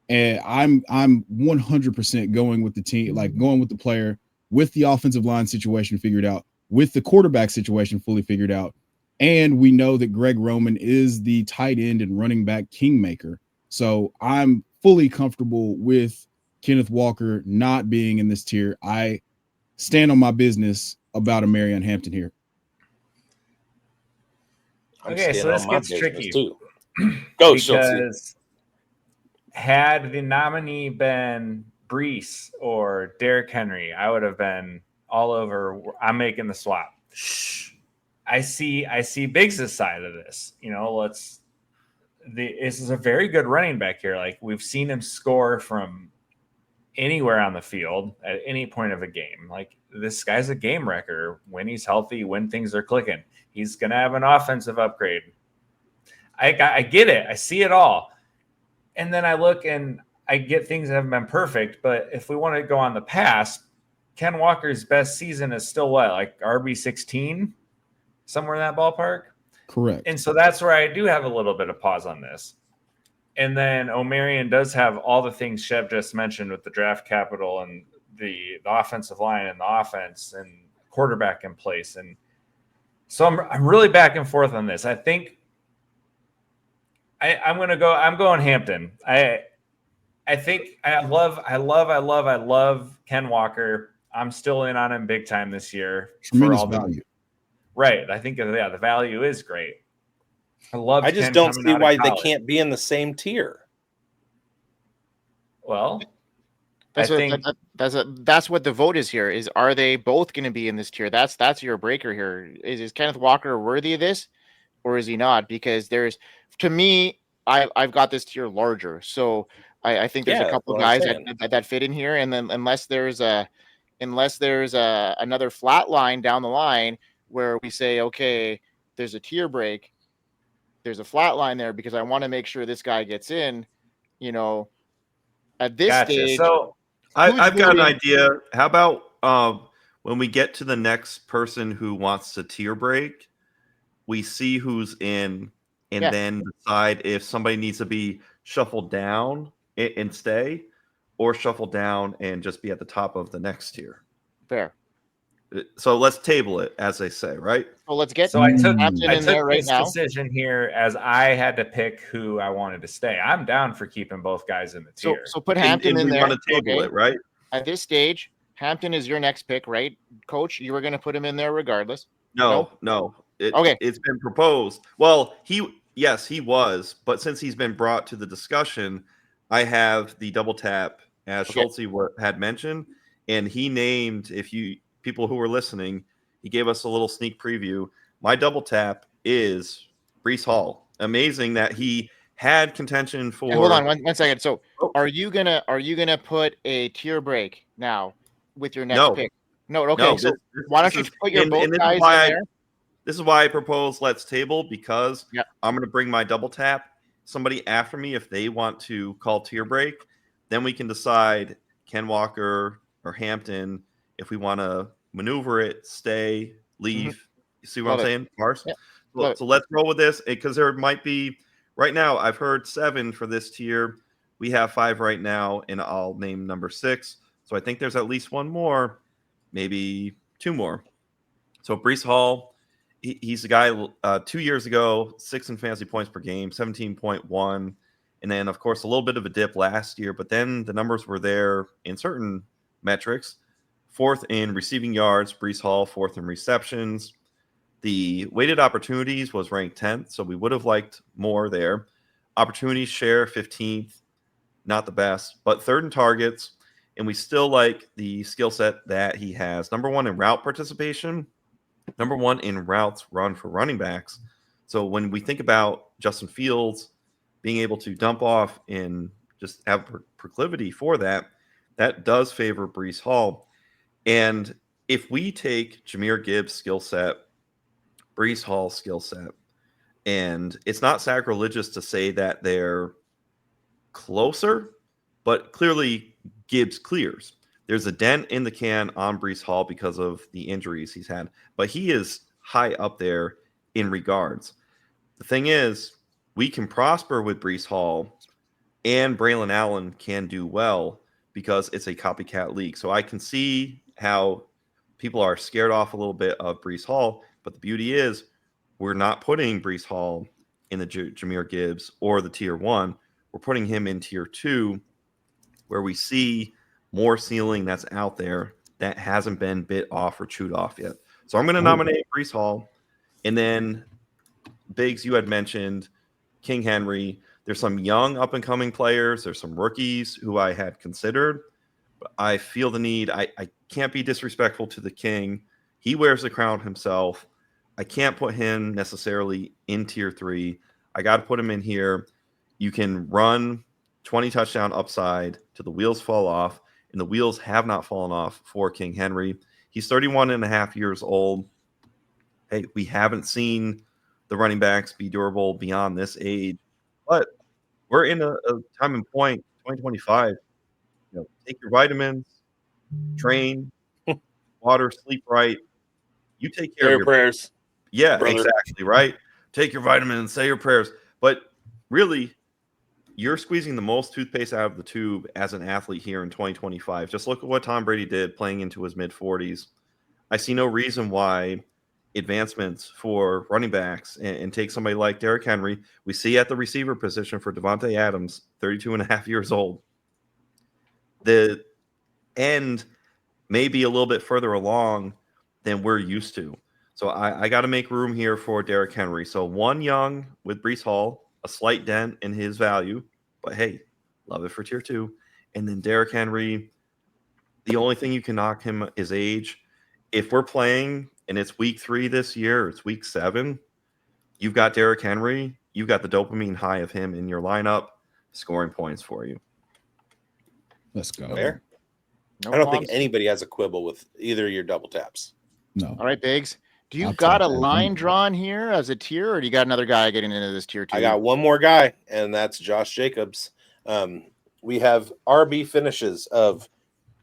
And I'm 100% going with the team, going with the player, with the offensive line situation figured out, with the quarterback situation fully figured out. And we know that Greg Roman is the tight end and running back kingmaker. So I'm fully comfortable with Kenneth Walker not being in this tier. I stand on my business about a Marion Hampton here. Okay, so this gets tricky too. Go, because had the nominee been Breece or Derrick Henry, I would have been all over. I'm making the swap. I see Biggs' side of this. This is a very good running back here. Like, we've seen him score from anywhere on the field at any point of a game. Like, this guy's a game wrecker when he's healthy, when things are clicking. He's going to have an offensive upgrade. I get it. I see it all. And then I look and I get things that haven't been perfect. But if we want to go on the past, Ken Walker's best season is still what? Like RB16? Somewhere in that ballpark? Correct. And so that's where I do have a little bit of pause on this. And then Omarion does have all the things Chev just mentioned with the draft capital and the offensive line and the offense and quarterback in place. And so I'm really back and forth on this. I think I'm going Hampton. I think I love Ken Walker. I'm still in on him big time this year. Tremendous value. Right. I think the value is great. I just don't see why they can't be in the same tier. Well, That's what the vote is here. Is are they both going to be in this tier? That's your breaker here. Is Kenneth Walker worthy of this, or is he not? Because to me, I've got this tier larger. So I think there's a couple guys that fit in here, and then unless there's another flat line down the line where we say, okay, there's a tier break, there's a flat line there because I want to make sure this guy gets in, at this stage. So I've got an idea. How about when we get to the next person who wants to tier break, we see who's in and then decide if somebody needs to be shuffled down and stay, or shuffle down and just be at the top of the next tier. Fair. So let's table it, as they say, right? Well, let's get. So I took this decision here as I had to pick who I wanted to stay. I'm down for keeping both guys in the tier. So put Hampton in there. Want to table it, right? At this stage, Hampton is your next pick, right, Coach? You were going to put him in there regardless. No. It's been proposed. Well, he was, but since he's been brought to the discussion, I have the double tap as Schultze had mentioned, and he named, people who were listening, he gave us a little sneak preview. My double tap is Breece Hall. Amazing that he had contention for. And hold on one second. So, are you gonna put a tier break now with your next pick? No. Okay. No, so why don't you put your both guys in there? This is why I propose let's table, because I'm going to bring my double tap. Somebody after me, if they want to call tier break, then we can decide Ken Walker or Hampton if we want to maneuver it, stay, leave. You see what I'm saying, Mars? Yeah. So let's roll with this, because there might be, right now, I've heard 7 for this tier. We have 5 right now, and I'll name number 6. So I think there's at least one more, maybe 2 more. So Breece Hall, he's a guy 2 years ago, 6 in fantasy points per game, 17.1. And then, of course, a little bit of a dip last year, but then the numbers were there in certain metrics. 4th in receiving yards, Breece Hall, 4th in receptions. The weighted opportunities was ranked 10th, so we would have liked more there. Opportunities share, 15th, not the best, but 3rd in targets. And we still like the skill set that he has. Number 1 in route participation, number 1 in routes run for running backs. So when we think about Justin Fields being able to dump off and just have proclivity for that, that does favor Breece Hall. And if we take Jahmyr Gibbs' skill set, Breece Hall's skill set, and it's not sacrilegious to say that they're closer, but clearly Gibbs clears. There's a dent in the can on Breece Hall because of the injuries he's had, but he is high up there in regards. The thing is, we can prosper with Breece Hall, and Braylon Allen can do well because it's a copycat league. So I can see how people are scared off a little bit of Breece Hall, but the beauty is we're not putting Breece Hall in the Jahmyr Gibbs or the tier 1. We're putting him in tier 2, where we see more ceiling that's out there that hasn't been bit off or chewed off yet. So I'm going to nominate Breece Hall. And then, Biggs, you had mentioned King Henry. There's some young up-and-coming players. There's some rookies who I had considered. But I feel the need. I can't be disrespectful to the King. He wears the crown himself. I can't put him necessarily in tier 3. I got to put him in here. You can run 20 touchdown upside till the wheels fall off, and the wheels have not fallen off for King Henry. He's 31 and a half years old. Hey, we haven't seen the running backs be durable beyond this age, but we're in a time and point, 2025. Take your vitamins, train, water, sleep right. You take care of your prayers. Yeah, brother. Exactly, right? Take your vitamins, say your prayers. But really, you're squeezing the most toothpaste out of the tube as an athlete here in 2025. Just look at what Tom Brady did playing into his mid-40s. I see no reason why advancements for running backs and take somebody like Derrick Henry. We see at the receiver position for Devonta Adams, 32 and a half years old. The end may be a little bit further along than we're used to. So I got to make room here for Derrick Henry. So 1 young with Breece Hall, a slight dent in his value, but hey, love it for tier 2. And then Derrick Henry, the only thing you can knock him is age. If we're playing and it's week 3 this year, or it's week 7, you've got Derrick Henry, you've got the dopamine high of him in your lineup, scoring points for you. Let's go. Fair. No I don't problems. think anybody has a quibble with either of your double taps. No. All right, Biggs. Do you I'll got take a that. line drawn here as a tier, or do you got another guy getting into this tier too? I got one more guy, and that's Josh Jacobs. We have RB finishes of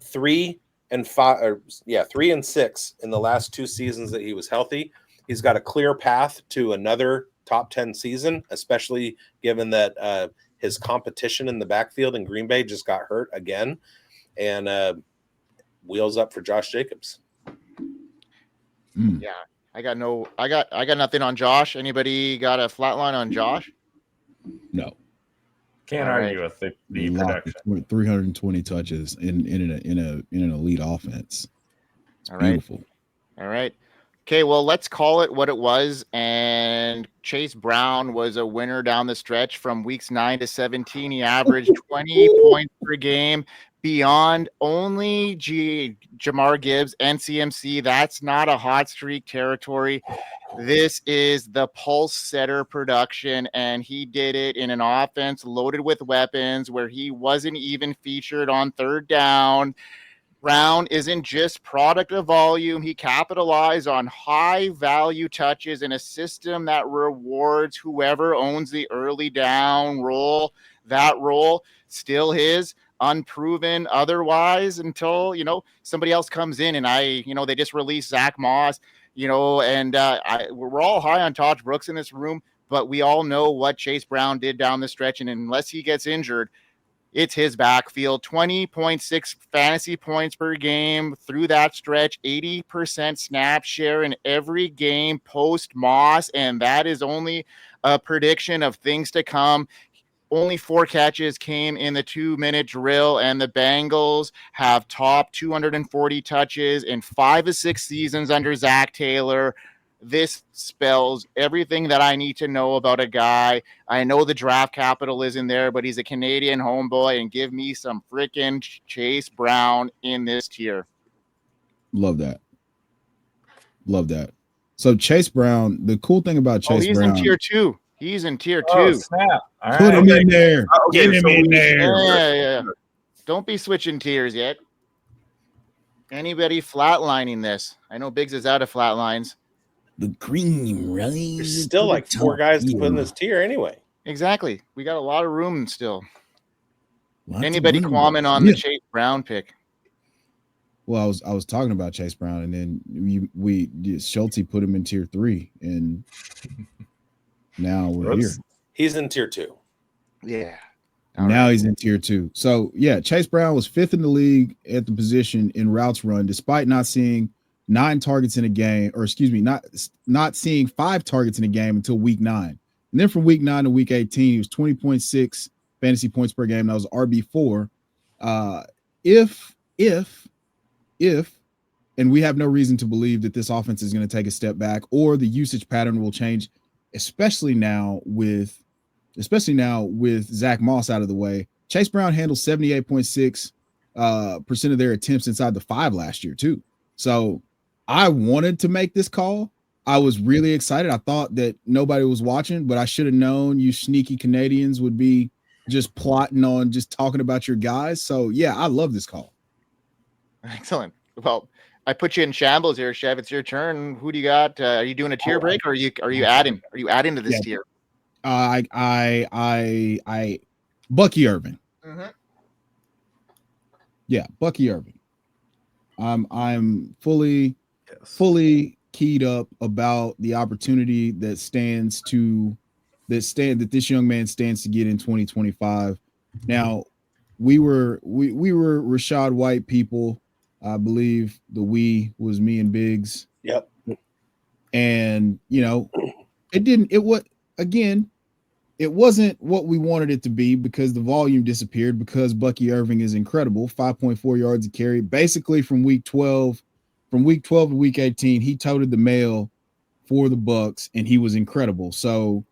3 and 5, or 3 and 6 in the last 2 seasons that he was healthy. He's got a clear path to another top 10 season, especially given that his competition in the backfield in Green Bay just got hurt again. And wheels up for Josh Jacobs. Yeah, I got nothing on Josh. Anybody got a flat line on Josh? No. Can't All argue with the production. 320 touches in an elite offense. It's All right. beautiful. All right. Okay, well, let's call it what it was. And Chase Brown was a winner down the stretch from weeks 9 to 17. He averaged 20 points per game beyond only Jahmyr Gibbs and CMC. That's not a hot streak territory. This is the pulse setter production, and he did it in an offense loaded with weapons where he wasn't even featured on third down. Brown isn't just product of volume. He capitalized on high value touches in a system that rewards whoever owns the early down role. That role still his, unproven otherwise, until somebody else comes in and they just released Zach Moss, and we're all high on Todd Brooks in this room, but we all know what Chase Brown did down the stretch, and unless he gets injured, it's his backfield. 20.6 fantasy points per game through that stretch, 80% snap share in every game post Moss, and that is only a prediction of things to come. Only 4 catches came in the 2-minute drill, and the Bengals have topped 240 touches in 5 of 6 seasons under Zach Taylor. This spells everything that I need to know about a guy. I know the draft capital isn't there, but he's a Canadian homeboy, and give me some freaking Chase Brown in this tier. Love that. So Chase Brown, the cool thing about Chase Brown. He's in tier 2. He's in tier 2. Oh, snap. All Put him in there. Okay, Get him in there. Yeah. Don't be switching tiers yet. Anybody flatlining this? I know Biggs is out of flatlines. The cream, right? There's still like 4 guys to put in this tier anyway. Exactly. We got a lot of room still. Lots Anybody of room. comment on the Chase Brown pick? Well, I was talking about Chase Brown, and then Schulte put him in tier 3, and now we're here. He's in tier 2. Yeah. Now he's in tier 2. So yeah, Chase Brown was 5th in the league at the position in routes run, despite not seeing 9 targets in a game, or excuse me, not seeing 5 targets in a game until week 9. And then from week 9 to week 18, he was 20.6 fantasy points per game. That was RB4. If, and we have no reason to believe that this offense is going to take a step back or the usage pattern will change, especially now with Zach Moss out of the way. Chase Brown handled 78.6% of their attempts inside the 5 last year too. So I wanted to make this call. I was really excited. I thought that nobody was watching, but I should have known you sneaky Canadians would be just plotting on just talking about your guys. So yeah, I love this call. Excellent. Well, I put you in shambles here, Chev. It's your turn. Who do you got? Are you doing a tier break, or are you adding? Are you adding to this tier? I Bucky Irving. Mm-hmm. Yeah, Bucky Irving. I'm fully keyed up about the opportunity that this young man stands to get in 2025. Now, we were Rashad White people. I believe the we was me and Biggs. Yep. And it wasn't what we wanted it to be because the volume disappeared, because Bucky Irving is incredible. 5.4 yards a carry. Basically from week 12 to week 18, he toted the mail for the Bucks and he was incredible. So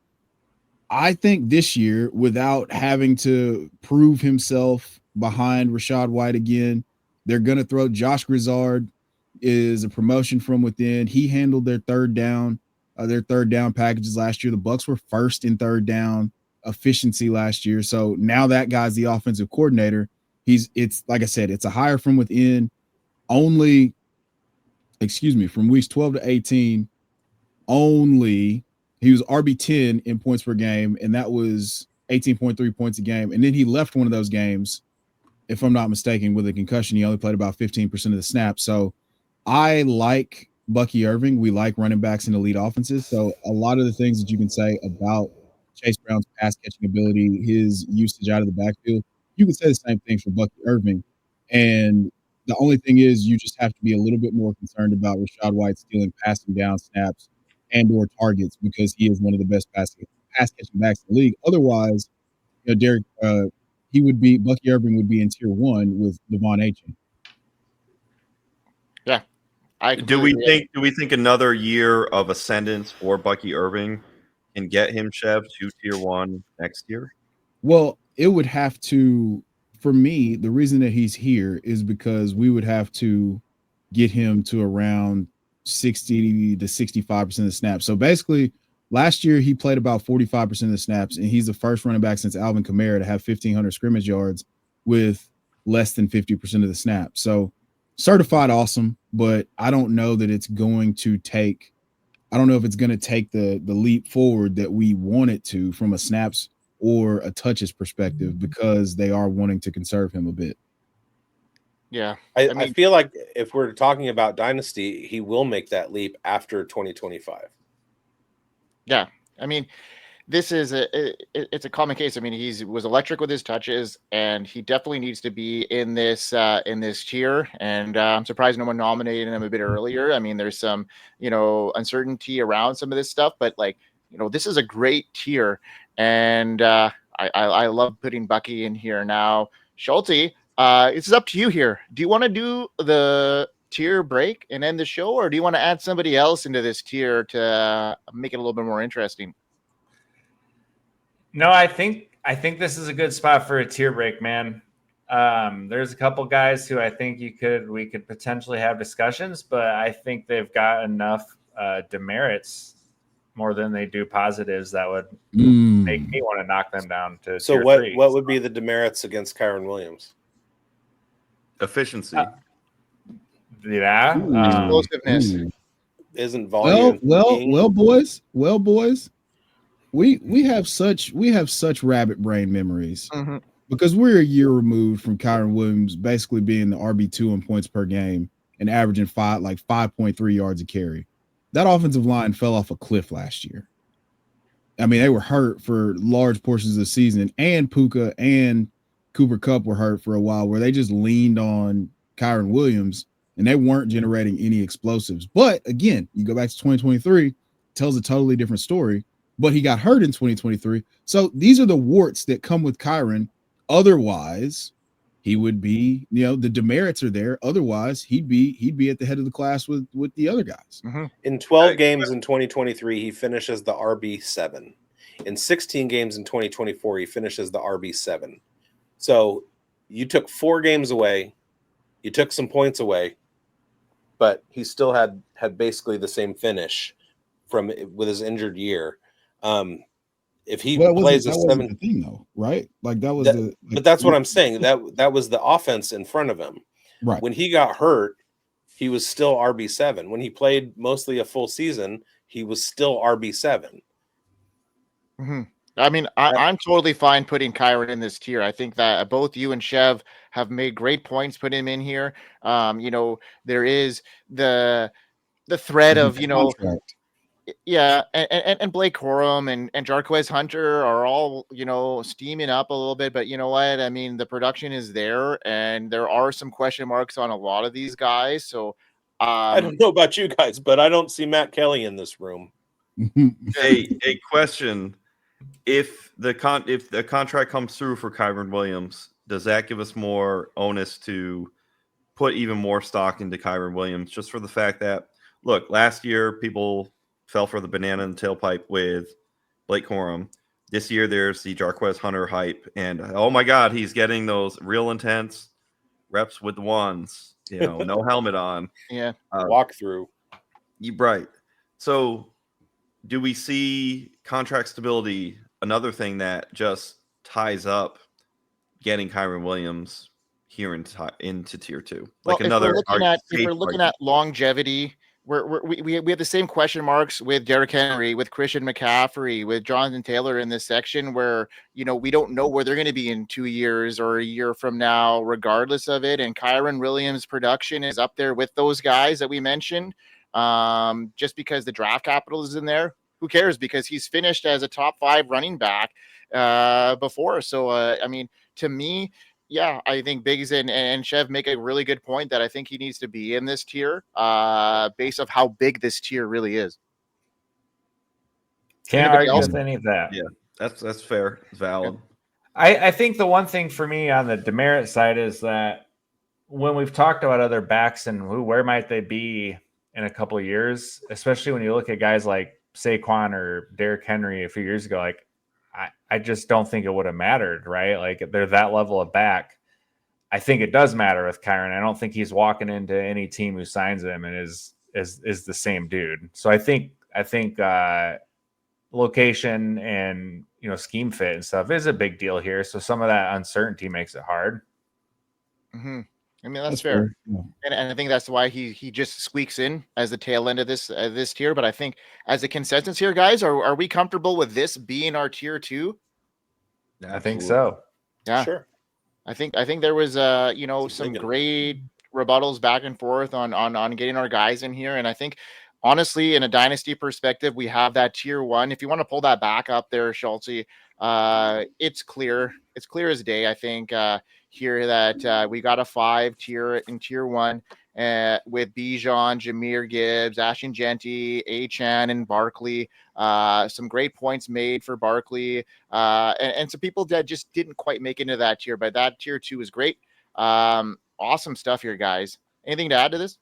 I think this year, without having to prove himself behind Rashad White again, They're going to throw. Josh Grizzard is a promotion from within. He handled their third down packages last year. The Bucs were first in third down efficiency last year. So now that guy's the offensive coordinator. It's like I said, it's a hire from within. Only, from weeks 12 to 18, only he was RB10 in points per game, and that was 18.3 points a game. And then he left one of those games, if I'm not mistaken, with a concussion. He only played about 15% of the snaps. So I like Bucky Irving. We like running backs in elite offenses. So a lot of the things that you can say about Chase Brown's pass catching ability, his usage out of the backfield, you can say the same thing for Bucky Irving. And the only thing is you just have to be a little bit more concerned about Rachaad White stealing passing down snaps and or targets, because he is one of the best pass catching backs in the league. Otherwise, Derrick, Bucky Irving would be in tier 1 with Devon Achane. Yeah. Do we think another year of ascendance for Bucky Irving can get him, Chev, to tier 1 next year? Well, it would have to, for me, the reason that he's here is because we would have to get him to around 60 to 65% of the snaps. So basically, last year he played about 45% of the snaps, and he's the first running back since Alvin Kamara to have 1,500 scrimmage yards with less than 50% of the snaps. So certified awesome, but I don't know that it's going to take the leap forward that we want it to from a snaps or a touches perspective, because they are wanting to conserve him a bit. Yeah. I feel like if we're talking about Dynasty, he will make that leap after 2025. Yeah. I mean, this is it's a common case. I mean, he was electric with his touches, and he definitely needs to be in this tier. And I'm surprised no one nominated him a bit earlier. I mean, there's some, uncertainty around some of this stuff, but this is a great tier. And I love putting Bucky in here now. Schulte, it's up to you here. Do you want to do the tier break and end the show, or do you want to add somebody else into this tier to make it a little bit more interesting? No, I think this is a good spot for a tier break, man. There's a couple guys who I think we could potentially have discussions, but I think they've got enough demerits more than they do positives that would make me want to knock them down to so tier what 3. What would be the demerits against Kyren Williams? Efficiency. Explosiveness. Isn't volume. Well, boys. We have such rabbit brain memories, because we're a year removed from Kyren Williams basically being the RB2 in points per game and averaging 5.3 yards a carry. That offensive line fell off a cliff last year. I mean, they were hurt for large portions of the season, and Puka and Cooper Kupp were hurt for a while, where they just leaned on Kyren Williams and they weren't generating any explosives. But again, you go back to 2023, tells a totally different story. But he got hurt in 2023. So these are the warts that come with Kyren. Otherwise, he would be, the demerits are there. Otherwise, he'd be at the head of the class with the other guys. In 12 games in 2023, he finishes the RB7. In 16 games in 2024, he finishes the RB7. So you took 4 games away, you took some points away, but he still had basically the same finish with his injured year. If he plays a 7 thing though, right? Like that was but that's what I'm saying. That was the offense in front of him. Right. When he got hurt, he was still RB7. When he played mostly a full season, he was still RB7. I mean, I'm totally fine putting Kyren in this tier. I think that both you and Chev have made great points, put him in here. There is the thread of, contract. Yeah, and Blake Corum and Jarquez Hunter are all, steaming up a little bit, but you know what? I mean, the production is there, and there are some question marks on a lot of these guys. So I don't know about you guys, but I don't see Matt Kelly in this room. A question: If the contract comes through for Kyren Williams, does that give us more onus to put even more stock into Kyren Williams, just for the fact that, look, last year people fell for the banana in the tailpipe with Blake Corum. This year there's the Jarquez Hunter hype, and oh my God, he's getting those real intense reps with the ones, no helmet on. Yeah. Walk through. You right. So do we see contract stability, another thing that just ties up getting Kyren Williams here into tier 2? Like Well, another if we're looking at longevity, we have the same question marks with Derrick Henry, with Christian McCaffrey, with Jonathan Taylor in this section where, we don't know where they're going to be in 2 years or a year from now, regardless of it. And Kyren Williams' production is up there with those guys that we mentioned. Just because the draft capital is in there, who cares? Because he's finished as a top 5 running back before. So, to me, yeah, I think Biggs and Chev make a really good point that I think he needs to be in this tier based off how big this tier really is. Can't argue with any of that. Yeah, that's fair. It's valid. I think the one thing for me on the demerit side is that when we've talked about other backs and where might they be in a couple of years, especially when you look at guys like Saquon or Derrick Henry a few years ago, like I just don't think it would have mattered, right? Like they're that level of back. I think it does matter with Kyren. I don't think he's walking into any team who signs him and is the same dude. So I think location and scheme fit and stuff is a big deal here. So some of that uncertainty makes it hard. Mm-hmm. I mean, that's fair. Yeah. And I think that's why he just squeaks in as the tail end of this tier. But I think as a consensus here, guys, are we comfortable with this being our tier 2? I think so. Yeah, sure. I think there was some great rebuttals back and forth on getting our guys in here. And I think honestly, in a dynasty perspective, we have that tier 1. If you want to pull that back up there, Schulte, it's clear. It's clear as day, I think, here that we got a 5 tier in tier 1 with Bijan, Jahmyr, Gibbs, Ashton Jeanty, Achane, and Barkley. Some great points made for Barkley. And some people that just didn't quite make into that tier, but that tier 2 is great. Awesome stuff here, guys. Anything to add to this?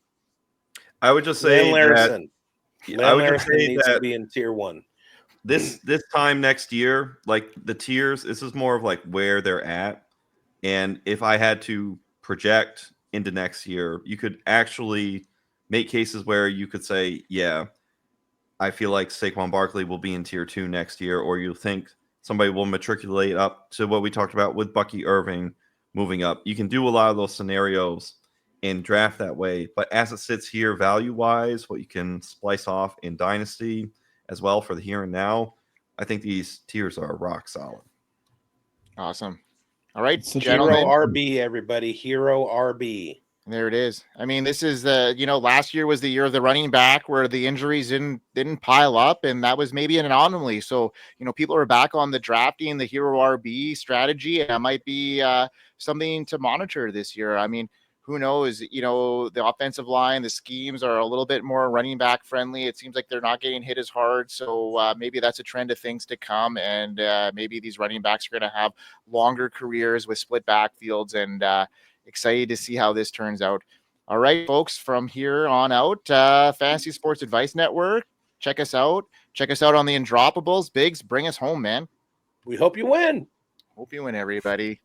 I would just say Larson. I would just say needs that to be in tier 1. This time next year, like the tiers, this is more of like where they're at. And if I had to project into next year, you could actually make cases where you could say, yeah, I feel like Saquon Barkley will be in tier 2 next year, or you think somebody will matriculate up to what we talked about with Bucky, Irving moving up. You can do a lot of those scenarios and draft that way. But as it sits here value-wise, what you can splice off in Dynasty as well for the here and now, I think these tiers are rock solid. Awesome. All right, gentlemen. Hero RB, everybody. Hero RB. There it is. I mean, this is last year was the year of the running back where the injuries didn't pile up, and that was maybe an anomaly. So, people are back on the drafting the hero RB strategy, and that might be something to monitor this year. I mean, who knows? The offensive line, the schemes are a little bit more running back friendly. It seems like they're not getting hit as hard. So maybe that's a trend of things to come. And maybe these running backs are going to have longer careers with split backfields, and excited to see how this turns out. All right, folks, from here on out, Fantasy Sports Advice Network. Check us out. Check us out on the Undroppables. Biggs, bring us home, man. We hope you win. Hope you win, everybody.